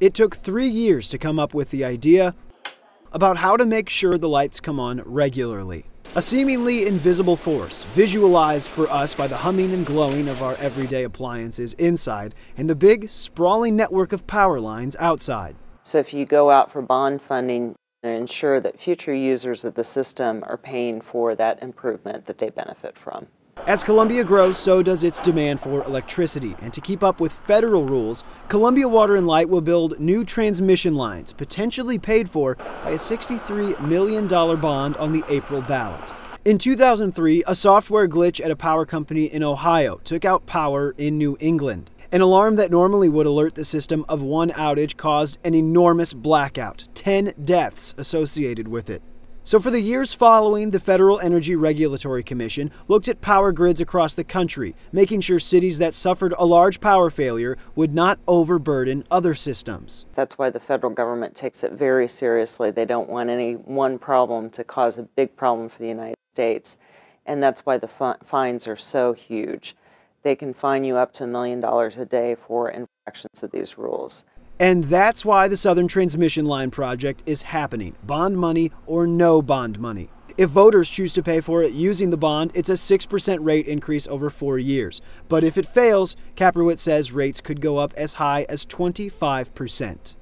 It took 3 years to come up with the idea about how to make sure the lights come on regularly. A seemingly invisible force, visualized for us by the humming and glowing of our everyday appliances inside and the big, sprawling network of power lines outside. So if you go out for bond funding, ensure that future users of the system are paying for that improvement that they benefit from. As Columbia grows, so does its demand for electricity. And to keep up with federal rules, Columbia Water and Light will build new transmission lines, potentially paid for by a $63 million bond on the April ballot. In 2003, a software glitch at a power company in Ohio took out power in New England. An alarm that normally would alert the system of one outage caused an enormous blackout, 10 deaths associated with it. So for the years following, the Federal Energy Regulatory Commission looked at power grids across the country, making sure cities that suffered a large power failure would not overburden other systems. That's why the federal government takes it very seriously. They don't want any one problem to cause a big problem for the United States, and that's why the fines are so huge. They can fine you up to $1 million a day for infractions of these rules. And that's why the Southern Transmission Line project is happening, bond money or no bond money. If voters choose to pay for it using the bond, it's a 6% rate increase over 4 years. But if it fails, Kaprowitz says rates could go up as high as 25%.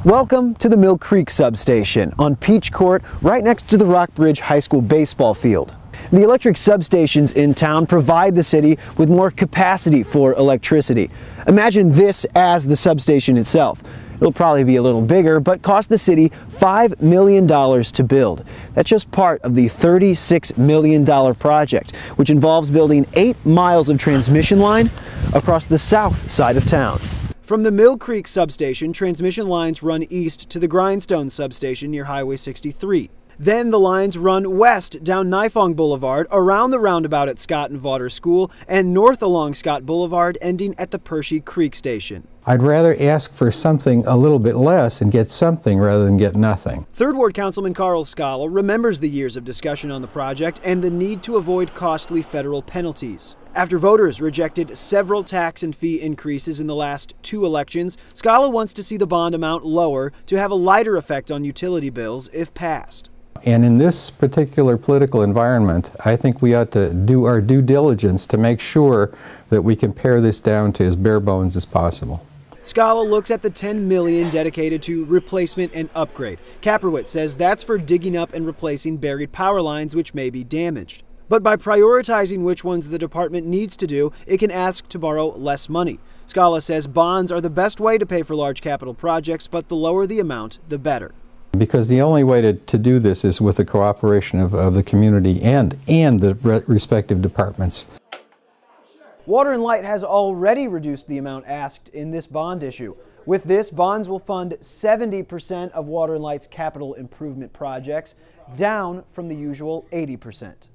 Welcome to the Mill Creek substation on Peach Court, right next to the Rockbridge High School baseball field. The electric substations in town provide the city with more capacity for electricity. Imagine this as the substation itself. It'll probably be a little bigger, but cost the city $5 million to build. That's just part of the $36 million project, which involves building 8 miles of transmission line across the south side of town. From the Mill Creek substation, transmission lines run east to the Grindstone substation near Highway 63. Then the lines run west down Nifong Boulevard, around the roundabout at Scott and Vaughter School, and north along Scott Boulevard, ending at the Pershing Creek Station. I'd rather ask for something a little bit less and get something rather than get nothing. 3rd Ward Councilman Carl Scala remembers the years of discussion on the project and the need to avoid costly federal penalties. After voters rejected several tax and fee increases in the last 2 elections, Scala wants to see the bond amount lower to have a lighter effect on utility bills if passed. And in this particular political environment, I think we ought to do our due diligence to make sure that we can pare this down to as bare bones as possible. Scala looks at the $10 million dedicated to replacement and upgrade. Kaprowitz says that's for digging up and replacing buried power lines which may be damaged. But by prioritizing which ones the department needs to do, it can ask to borrow less money. Scala says bonds are the best way to pay for large capital projects, but the lower the amount, the better. Because the only way to do this is with the cooperation of the community and the respective departments. Water and Light has already reduced the amount asked in this bond issue. With this, bonds will fund 70% of Water and Light's capital improvement projects, down from the usual 80%.